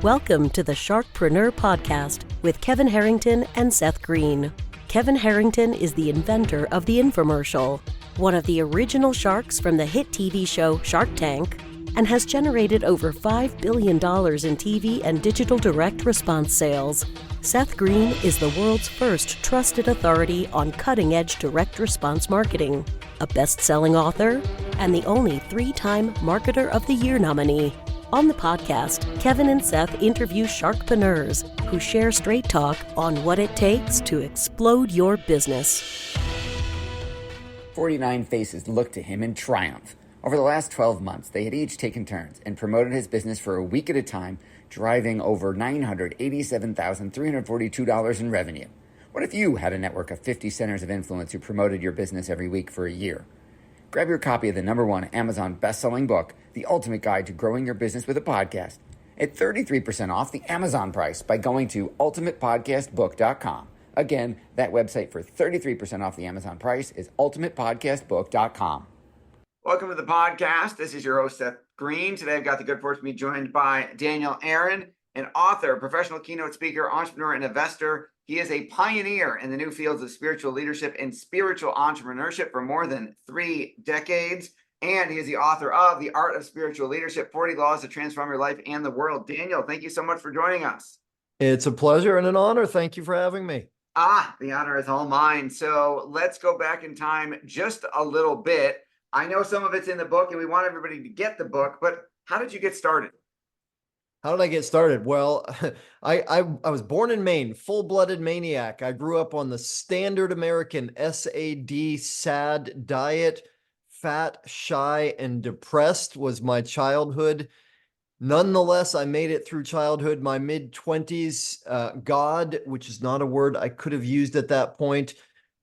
Welcome to the Sharkpreneur podcast with Kevin Harrington and Seth Greene. Kevin Harrington is the inventor of the infomercial, one of the original sharks from the hit TV show Shark Tank, and has generated over $5 billion in TV and digital direct response sales. Seth Greene is the world's first trusted authority on cutting-edge direct response marketing, a best-selling author, and the only 3-time Marketer of the Year nominee. On the podcast, Kevin and Seth interview sharkpreneurs who share straight talk on what it takes to explode your business. 49 faces looked to him in triumph. Over the last 12 months, they had each taken turns and promoted his business for a week at a time, driving over $987,342 in revenue. What if you had a network of 50 centers of influence who promoted your business every week for a year? Grab your copy of the #1 Amazon best-selling book, The Ultimate Guide to Growing Your Business with a Podcast, at 33% off the Amazon price by going to ultimatepodcastbook.com. Again, that website for 33% off the Amazon price is ultimatepodcastbook.com. Welcome to the podcast. This is your host, Seth Greene. Today, I've got the good fortune to be joined by Daniel Aaron, an author, professional keynote speaker, entrepreneur, and investor. He is a pioneer in the new fields of spiritual leadership and spiritual entrepreneurship for more than 3 decades. And he is the author of The Art of Spiritual Leadership, 40 Laws to Transform Your Life and the World. Daniel, thank you so much for joining us. It's a pleasure and an honor. Thank you for having me. The honor is all mine. So let's go back in time just a little bit. I know some of it's in the book and we want everybody to get the book, but how did you get started? How did I get started? Well, I was born in Maine, full-blooded maniac. I grew up on the standard American SAD diet. Fat, shy, and depressed was my childhood. Nonetheless, I made it through childhood, my mid-20s. God, which is not a word I could have used at that point,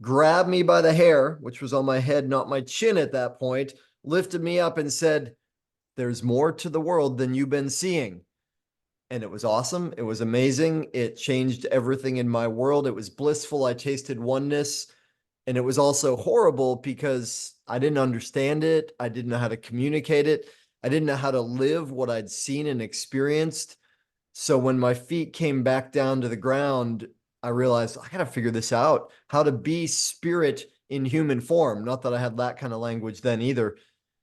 grabbed me by the hair, which was on my head, not my chin at that point, lifted me up and said, "There's more to the world than you've been seeing." And it was awesome. It was amazing. It changed everything in my world. It was blissful. I tasted oneness. And it was also horrible because I didn't understand it. I didn't know how to communicate it. I didn't know how to live what I'd seen and experienced. So when my feet came back down to the ground, I realized I got to figure this out, how to be spirit in human form. Not that I had that kind of language then either.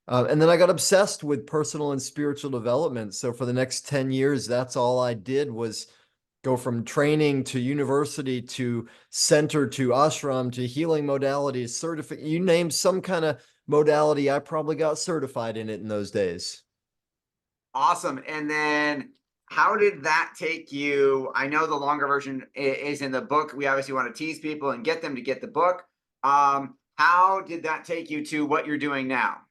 And then I got obsessed with personal and spiritual development. So for the next 10 years, that's all I did was go from training to university to center to ashram to healing modalities, certificate, you name some kind of modality, I probably got certified in it in those days. Awesome. And then how did that take you? I know the longer version is in the book. We obviously want to tease people and get them to get the book. How did that take you to what you're doing now?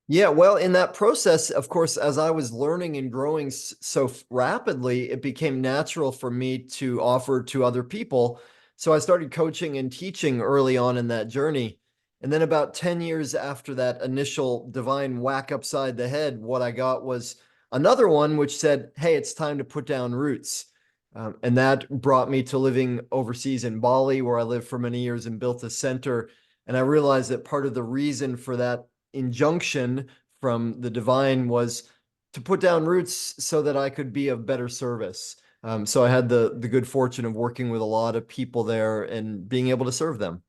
Yeah, well, in that process, of course, as I was learning and growing so rapidly, it became natural for me to offer to other people. So I started coaching and teaching early on in that journey. And then about 10 years after that initial divine whack upside the head, what I got was another one which said, "Hey, it's time to put down roots." And that brought me to living overseas in Bali, where I lived for many years and built a center. And I realized that part of the reason for that injunction from the divine was to put down roots so that I could be of better service. So I had the good fortune of working with a lot of people there and being able to serve them.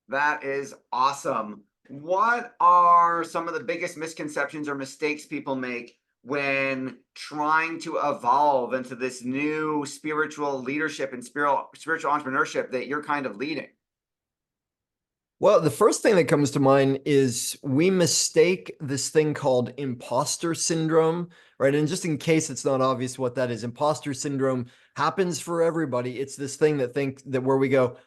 That is awesome. What are some of the biggest misconceptions or mistakes people make when trying to evolve into this new spiritual leadership and spiritual entrepreneurship that you're kind of leading? Well, the first thing that comes to mind is we mistake this thing called imposter syndrome, right? And just in case it's not obvious what that is, imposter syndrome happens for everybody. It's this thing that where we go,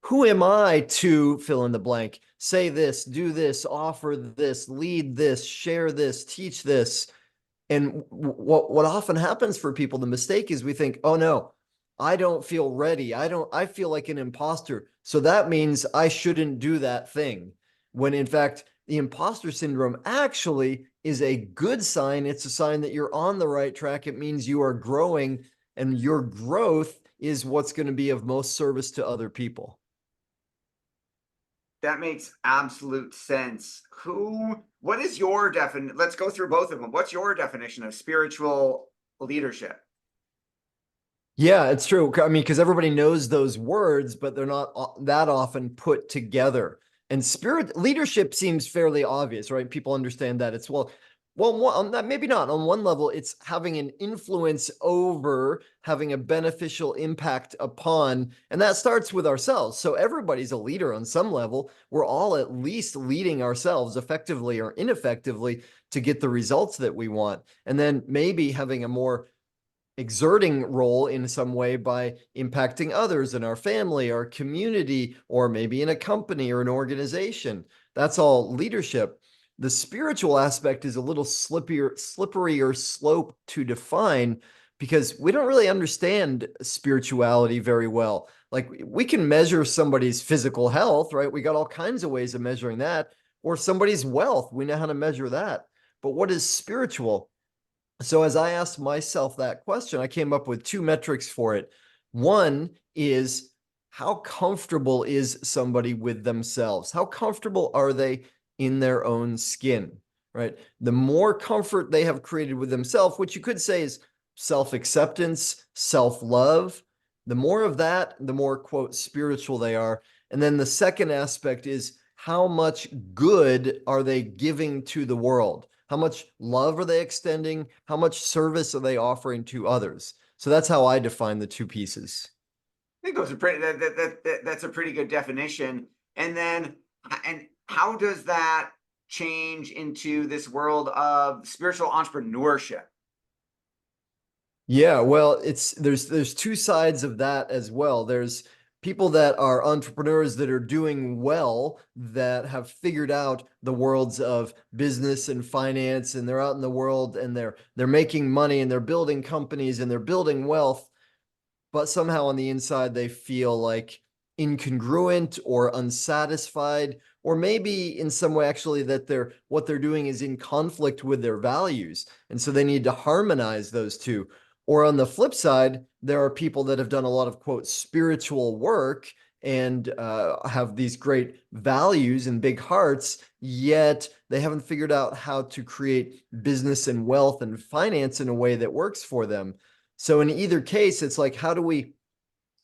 who am I to fill in the blank? Say this, do this, offer this, lead this, share this, teach this. And what often happens for people, the mistake is we think, oh no, I don't feel ready. I feel like an imposter. So that means I shouldn't do that thing. When in fact, the imposter syndrome actually is a good sign. It's a sign that you're on the right track. It means you are growing, and your growth is what's going to be of most service to other people. That makes absolute sense. What is your definition? Let's go through both of them. What's your definition of spiritual leadership. Yeah, it's true. I mean, because everybody knows those words, but they're not that often put together. And spirit leadership seems fairly obvious, right? People understand that it's on that maybe not on one level, it's having an influence over, having a beneficial impact upon, and that starts with ourselves. So everybody's a leader on some level. We're all at least leading ourselves effectively or ineffectively to get the results that we want. And then maybe having a more exerting role in some way by impacting others in our family, our community, or maybe in a company or an organization. That's all leadership. The spiritual aspect is a little slipperier slope to define because we don't really understand spirituality very well. Like we can measure somebody's physical health, right? We got all kinds of ways of measuring that, or somebody's wealth. We know how to measure that. But what is spiritual? So as I asked myself that question, I came up with two metrics for it. One is how comfortable is somebody with themselves? How comfortable are they in their own skin, right? The more comfort they have created with themselves, which you could say is self-acceptance, self-love, the more of that, the more, quote, spiritual they are. And then the second aspect is how much good are they giving to the world? How much love are they extending? How much service are they offering to others? So that's how I define the two pieces. I think those are pretty. That's a pretty good definition. And how does that change into this world of spiritual entrepreneurship? Yeah, well, there's two sides of that as well. There's people that are entrepreneurs that are doing well, that have figured out the worlds of business and finance, and they're out in the world and they're making money and they're building companies and they're building wealth, but somehow on the inside they feel like incongruent or unsatisfied, or maybe in some way actually that what they're doing is in conflict with their values. And so they need to harmonize those two. Or on the flip side, there are people that have done a lot of, quote, spiritual work and have these great values and big hearts, yet they haven't figured out how to create business and wealth and finance in a way that works for them. So in either case, it's like, how do we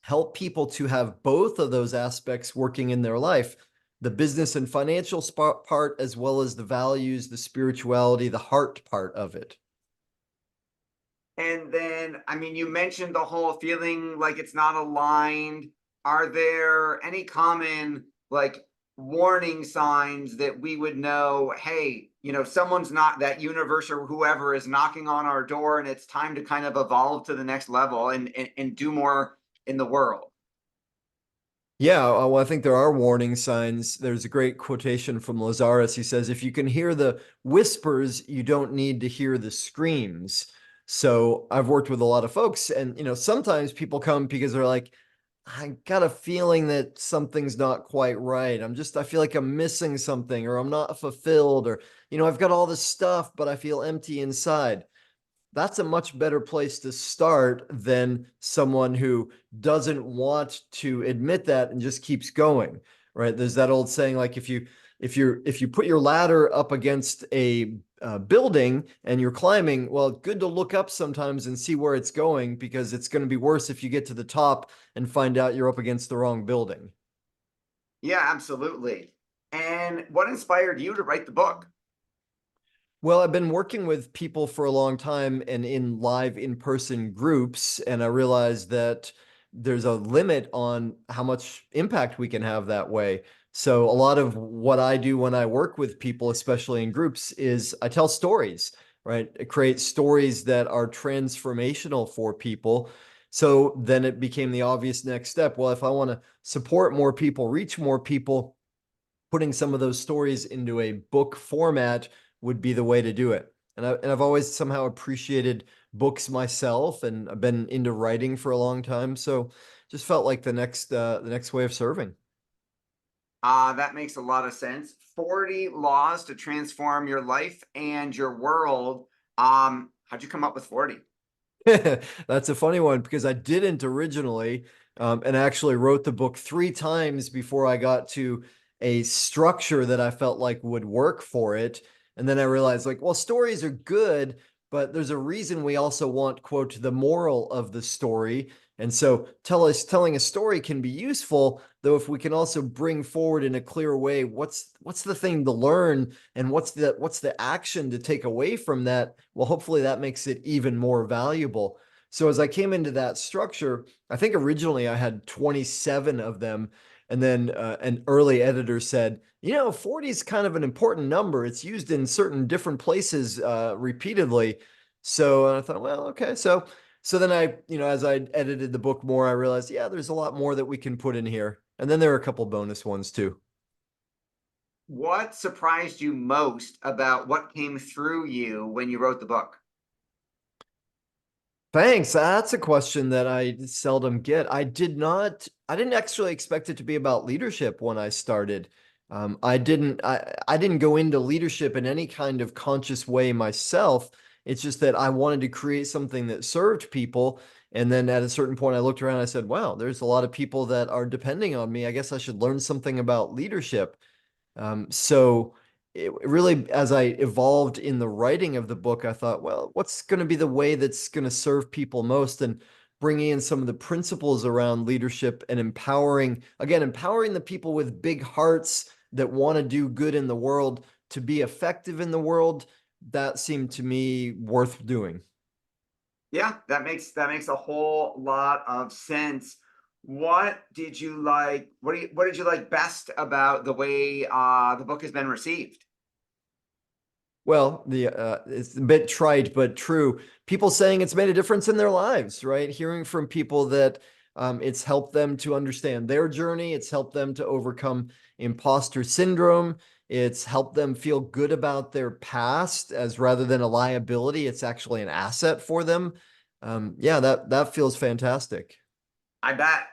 help people to have both of those aspects working in their life? The business and financial part, as well as the values, the spirituality, the heart part of it. And then, I mean, you mentioned the whole feeling like it's not aligned. Are there any common like warning signs that we would know, hey, someone's not, that universe or whoever is knocking on our door and it's time to kind of evolve to the next level and do more in the world? Yeah, well, I think there are warning signs. There's a great quotation from Lazarus. He says, if you can hear the whispers, you don't need to hear the screams. So I've worked with a lot of folks, and sometimes people come because they're like, I got a feeling that something's not quite right. I feel like I'm missing something, or I'm not fulfilled, or I've got all this stuff, but I feel empty inside. That's a much better place to start than someone who doesn't want to admit that and just keeps going, right? There's that old saying, like if you put your ladder up against a building and you're climbing, well, good to look up sometimes and see where it's going, because it's going to be worse if you get to the top and find out you're up against the wrong building. Yeah, absolutely. And what inspired you to write the book? Well, I've been working with people for a long time and in live in-person groups, and I realized that there's a limit on how much impact we can have that way. So a lot of what I do when I work with people, especially in groups, is I tell stories, right? I create stories that are transformational for people. So then it became the obvious next step. Well, if I want to support more people, reach more people, putting some of those stories into a book format would be the way to do it. And I've always somehow appreciated books myself, and I've been into writing for a long time. So just felt like the next way of serving. That makes a lot of sense. 40 laws to transform your life and your world. How'd you come up with 40? That's a funny one because I didn't originally, and actually wrote the book 3 times before I got to a structure that I felt like would work for it. And then I realized, like, well, stories are good, but there's a reason we also want, quote, the moral of the story. And so telling a story can be useful, though if we can also bring forward in a clear way what's the thing to learn and what's the action to take away from that, well, hopefully that makes it even more valuable. So as I came into that structure, I think originally I had 27 of them. And then an early editor said, 40 is kind of an important number. It's used in certain different places repeatedly. So I thought, well, okay. So then as I edited the book more, I realized, yeah, there's a lot more that we can put in here. And then there are a couple bonus ones too. What surprised you most about what came through you when you wrote the book? Thanks. That's a question that I seldom get. I didn't actually expect it to be about leadership when I started. I didn't go into leadership in any kind of conscious way myself. It's just that I wanted to create something that served people. And then at a certain point, I looked around and I said, wow, there's a lot of people that are depending on me. I guess I should learn something about leadership. So it really, as I evolved in the writing of the book, I thought, well, what's going to be the way that's going to serve people most? And bringing in some of the principles around leadership and empowering the people with big hearts that want to do good in the world to be effective in the world. That seemed to me worth doing. Yeah, that makes a whole lot of sense. What did you like? What did you like best about the way the book has been received? Well, it's a bit trite, but true. People saying it's made a difference in their lives, right? Hearing from people that it's helped them to understand their journey. It's helped them to overcome imposter syndrome. It's helped them feel good about their past, as rather than a liability, it's actually an asset for them. Yeah, that feels fantastic. I bet.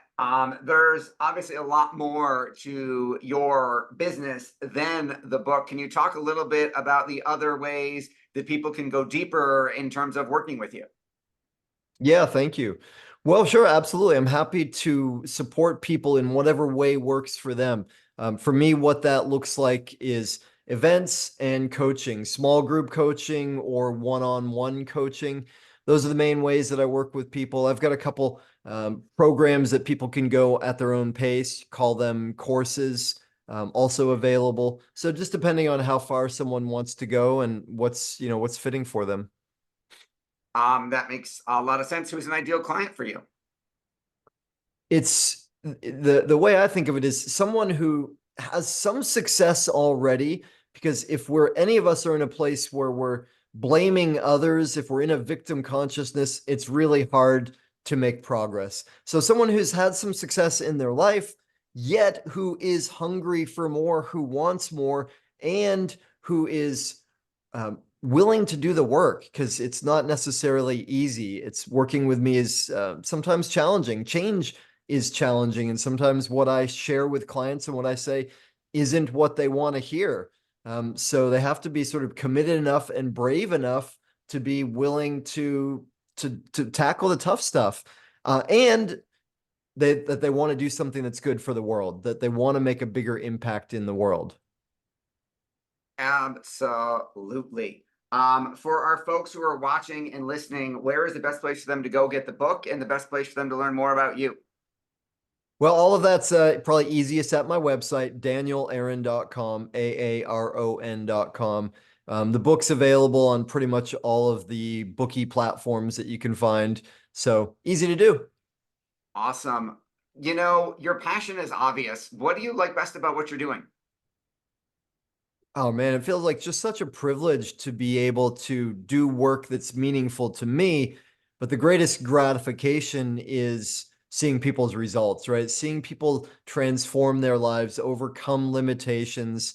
There's obviously a lot more to your business than the book. Can you talk a little bit about the other ways that people can go deeper in terms of working with you? Yeah, thank you. Well, sure, absolutely. I'm happy to support people in whatever way works for them. For me, what that looks like is events and coaching, small group coaching or one-on-one coaching. Those are the main ways that I work with people. I've got a couple programs that people can go at their own pace, call them courses, also available. So just depending on how far someone wants to go and what's fitting for them. That makes a lot of sense. Who's an ideal client for you? It's the way I think of it is someone who has some success already, because if any of us are in a place where we're blaming others, if we're in a victim consciousness, it's really hard to make progress. So someone who's had some success in their life, yet who is hungry for more, who wants more, and who is willing to do the work, because it's not necessarily easy. It's working with me is sometimes challenging. Change is challenging. And sometimes what I share with clients and what I say isn't what they want to hear. So they have to be sort of committed enough and brave enough to be willing to tackle the tough stuff. And that they want to do something that's good for the world, that they want to make a bigger impact in the world. Absolutely. For our folks who are watching and listening, where is the best place for them to go get the book and the best place for them to learn more about you? Well, all of that's probably easiest at my website, danielaaron.com, AARON.com. The book's available on pretty much all of the bookie platforms that you can find. So easy to do. Awesome. Your passion is obvious. What do you like best about what you're doing? Oh man, it feels like just such a privilege to be able to do work that's meaningful to me. But the greatest gratification is seeing people's results, right? Seeing people transform their lives, overcome limitations,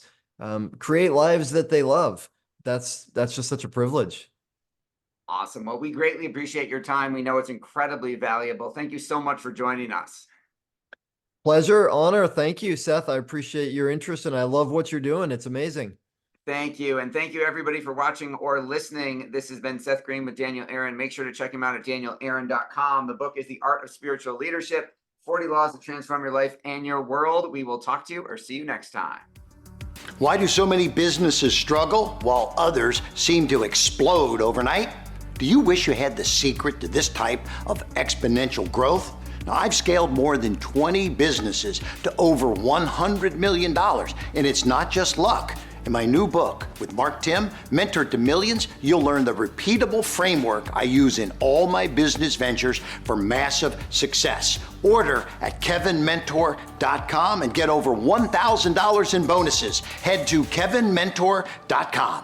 create lives that they love. That's just such a privilege. Awesome. Well, we greatly appreciate your time. We know it's incredibly valuable. Thank you so much for joining us. Pleasure, honor. Thank you, Seth. I appreciate your interest and I love what you're doing. It's amazing. Thank you. And thank you, everybody, for watching or listening. This has been Seth Greene with Daniel Aaron. Make sure to check him out at danielaaron.com. The book is The Art of Spiritual Leadership, 40 Laws to Transform Your Life and Your World. We will talk to you or see you next time. Why do so many businesses struggle while others seem to explode overnight? Do you wish you had the secret to this type of exponential growth? Now, I've scaled more than 20 businesses to over $100 million, and it's not just luck. In my new book with Mark Tim, Mentor to Millions, you'll learn the repeatable framework I use in all my business ventures for massive success. Order at kevinmentor.com and get over $1,000 in bonuses. Head to kevinmentor.com.